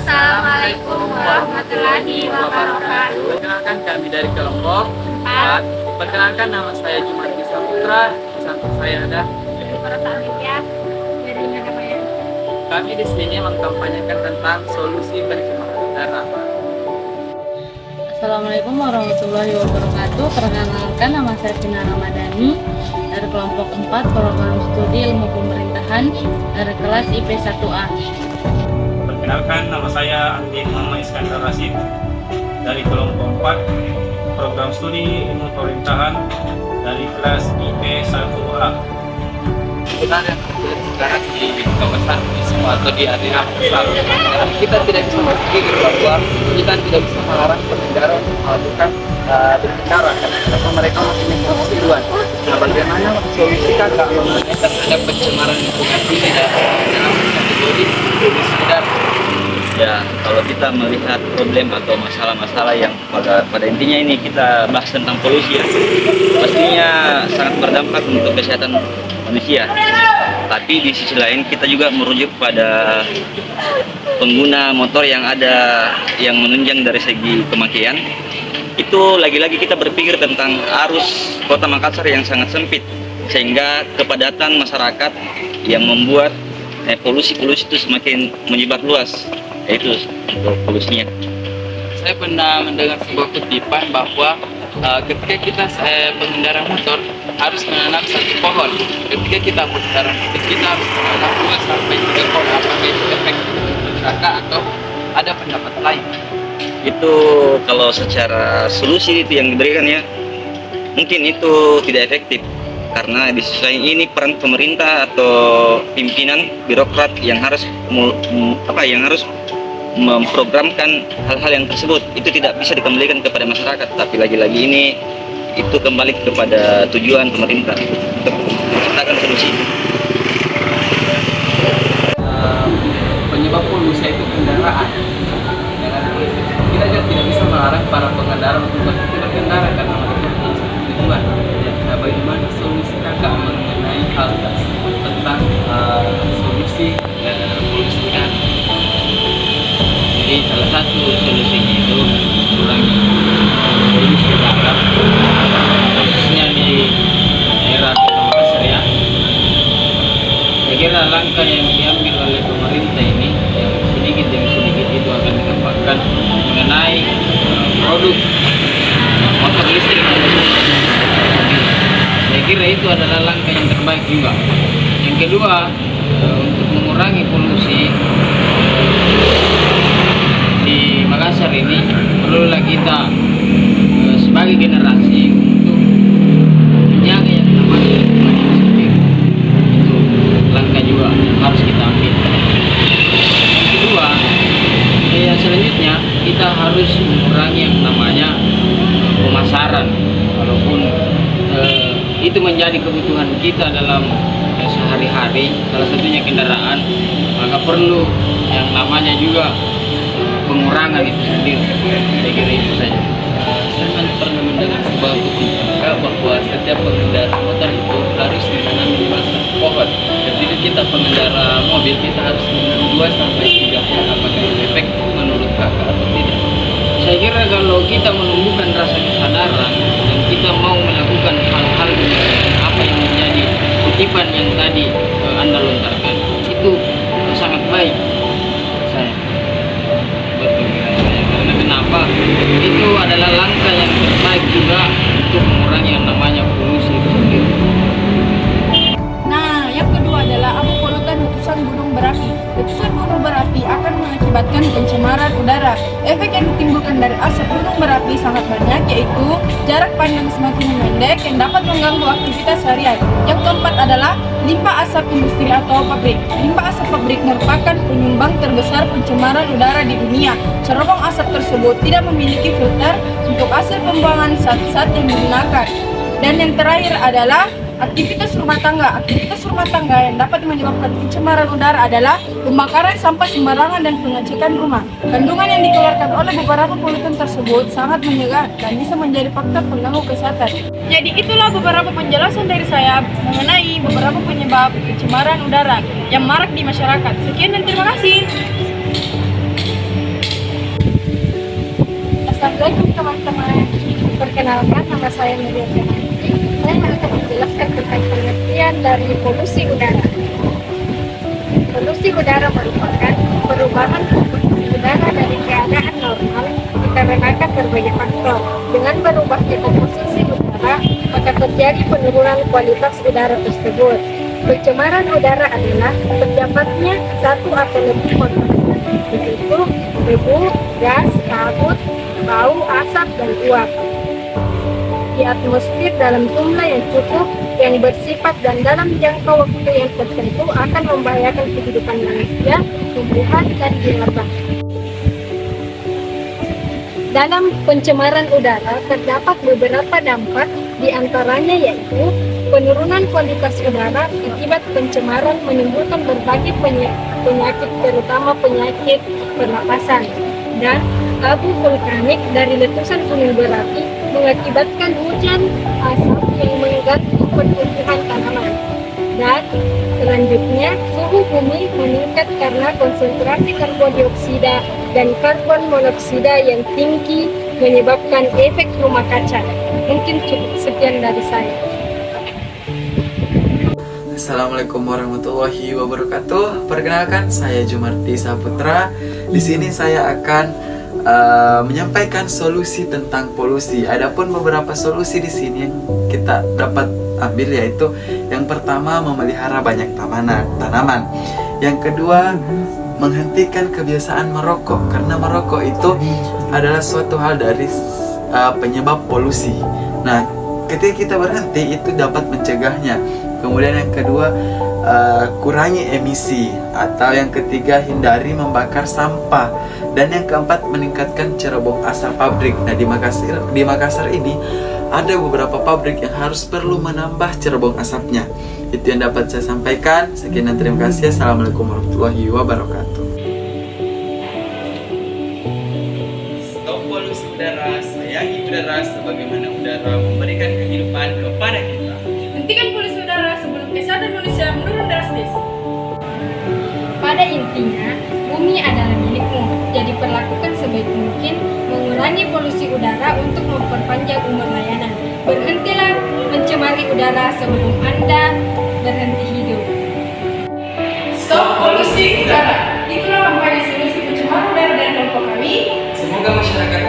Assalamualaikum warahmatullahi wabarakatuh. Perkenalkan kami dari kelompok 4. Perkenalkan nama saya Jumat Saputra. Samping saya ada kami di sini mengkampanyekan tentang solusi pencemaran udara. Assalamualaikum warahmatullahi wabarakatuh. Perkenalkan nama saya Vina Ramadhani dari kelompok 4 program studi ilmu pemerintahan dari kelas IP 1A. Perkenalkan nama saya Andi Muhammad Iskandar Rasid dari kelompok 4 program studi ilmu pemerintahan dari kelas IP 1A. Kita yang terjadi sekarang di kawasan Wisma atau di arena besar, kita tidak bisa berpikir bahwa kita tidak bisa melarang pengendara untuk melakukan berkendara karena mereka mempunyai kemampuan. Nah, bagaimana solusi kakak terhadap pencemaran lingkungan ini dalam kategori polusi udara? Ya, kalau kita melihat problem atau masalah-masalah yang pada intinya ini kita bahas tentang polusi ya, pastinya sangat berdampak untuk kesehatan manusia. Tapi di sisi lain kita juga merujuk pada pengguna motor yang ada yang menunjang dari segi pemakaian. Itu lagi-lagi kita berpikir tentang arus Kota Makassar yang sangat sempit sehingga kepadatan masyarakat yang membuat polusi-polusi itu semakin menyebar luas. Itu untuk polusinya. Saya pernah mendengar sebuah kutipan bahwa ketika kita pengendara motor harus menanam satu pohon. Ketika kita berkendara motor kita harus menanam 2 sampai 3 pohon. Apakah itu efek kakak atau ada pendapat lain? Itu kalau secara solusi itu yang diberikan ya, mungkin itu tidak efektif karena di sisi lain ini peran pemerintah atau pimpinan birokrat yang harus memprogramkan hal-hal yang tersebut. Itu tidak bisa dikembalikan kepada masyarakat, tapi lagi-lagi ini itu kembali kepada tujuan pemerintah untuk menciptakan solusi. Penyebab polusi itu kendaraan. Kita juga tidak bisa melarang para pengendara untuk berkendara karena mereka punya tujuan. Nah, bagaimana solusi kakak mengenai hal tersebut tentang solusi polusi udara? Jadi salah satu solusinya itu mengurangi polusi udara, khususnya di daerah Kota Makassar ya. Saya kira langkah yang diambil oleh pemerintah ini yang sedikit demi sedikit itu akan dikembangkan mengenai produk motor listrik. Saya kira itu adalah langkah yang terbaik juga. Yang kedua, untuk mengurangi polusi di Makassar ini perlulah kita sebagai generasi untuk menjaga yang namanya lingkungan itu sendiri. Itu langkah juga yang harus kita ambil. Yang kedua, yang selanjutnya kita harus mengurangi yang namanya pemasaran. Walaupun itu menjadi kebutuhan kita dalam sehari-hari, salah satunya kendaraan, maka perlu yang namanya juga pengurangan itu sendiri. Saya kira itu saja. Saya pernah mendengar sebuah kutipan bahwa setiap pengendara motor itu harus menanam 2 pohon. Ketika kita pengendara mobil kita harus menanam 2 sampai 3 pohon. Apakah itu efektif menurut kakak atau tidak? Saya kira kalau kita menumbuhkan rasa kesadaran dan kita mau melakukan hal-hal apa yang menjadi kutipan yang tadi Anda lontarkan, itu sangat baik saya. Betul. Karena kenapa? Itu adalah langkah yang terbaik juga untuk mengurangi yang namanya polusi itu sendiri. Nah, yang kedua adalah abu polutan letusan gunung berapi. Letusan gunung berapi akan mengakibatkan pencemaran udara. Efek yang ditimbulkan dari asap gunung berapi sangat banyak, yaitu jarak pandang semakin pendek yang dapat mengganggu aktivitas harian. Yang keempat adalah limbah asap industri atau pabrik. Limbah asap pabrik merupakan penyumbang terbesar pencemaran udara di dunia. Cerobong asap tersebut tidak memiliki filter untuk hasil pembuangan zat-zat yang digunakan. Dan yang terakhir adalah aktivitas rumah tangga. Aktivitas rumah tangga yang dapat menyebabkan pencemaran udara adalah pembakaran sampah sembarangan dan pengecekan rumah. Kandungan yang dikeluarkan oleh beberapa polutan tersebut sangat menyegar dan bisa menjadi faktor pengganggu kesehatan. Jadi itulah beberapa penjelasan dari saya mengenai beberapa penyebab pencemaran udara yang marak di masyarakat. Sekian dan terima kasih. Assalamualaikum teman-teman. Perkenalkan, nama saya Miriam Yanti. Saya akan menjelaskan tentang pengertian dari polusi udara. Polusi udara merupakan perubahan komposisi udara dari keadaan normal dikarenakan berbagai faktor. Dengan berubahnya komposisi udara, maka terjadi penurunan kualitas udara tersebut. Pencemaran udara adalah terdapatnya satu atau lebih kontaminasi, yaitu debu, gas, kabut, bau, asap, dan uap di atmosfer dalam jumlah yang cukup, yang bersifat dan dalam jangka waktu yang tertentu akan membahayakan kehidupan manusia, tumbuhan, dan binatang. Dalam pencemaran udara terdapat beberapa dampak, di antaranya yaitu penurunan kualitas udara akibat pencemaran menimbulkan berbagai penyakit terutama penyakit pernapasan, dan abu vulkanik dari letusan gunung berapi mengakibatkan hujan asap yang mengganggu pertumbuhan tanaman. Dan selanjutnya, suhu bumi meningkat karena konsentrasi karbon dioksida dan karbon monoksida yang tinggi menyebabkan efek rumah kaca. Mungkin cukup sekian dari saya. Assalamualaikum warahmatullahi wabarakatuh. Perkenalkan, saya Jumarti Saputra. Di sini saya akan menyampaikan solusi tentang polusi. Adapun beberapa solusi di sini yang kita dapat ambil yaitu yang pertama, memelihara banyak tanaman. Yang kedua, menghentikan kebiasaan merokok, karena merokok itu adalah suatu hal dari penyebab polusi. Nah, ketika kita berhenti itu dapat mencegahnya. Kemudian yang kedua, kurangi emisi, atau yang ketiga, hindari membakar sampah, dan yang keempat, meningkatkan cerobong asap pabrik. Nah, di Makassar ini ada beberapa pabrik yang harus perlu menambah cerobong asapnya. Itu yang dapat saya sampaikan. Sekian dan terima kasih. Assalamualaikum warahmatullahi wabarakatuh. Stop polusi udara, sayangi udara sebagaimana udara memberikan kehidupan kepada kita. Hentikan polusi udara sebelum kesehatan manusia menurun drastis. Pada intinya, bumi adalah milikmu, jadi perlakukan sebaik mungkin mengurangi polusi udara untuk memperpanjang umur layanan. Berhentilah mencemari udara sebelum Anda berhenti hidup. Stop polusi udara. Itulah rangkaian solusi pencemaran udara dari kelompok kami. Semoga masyarakat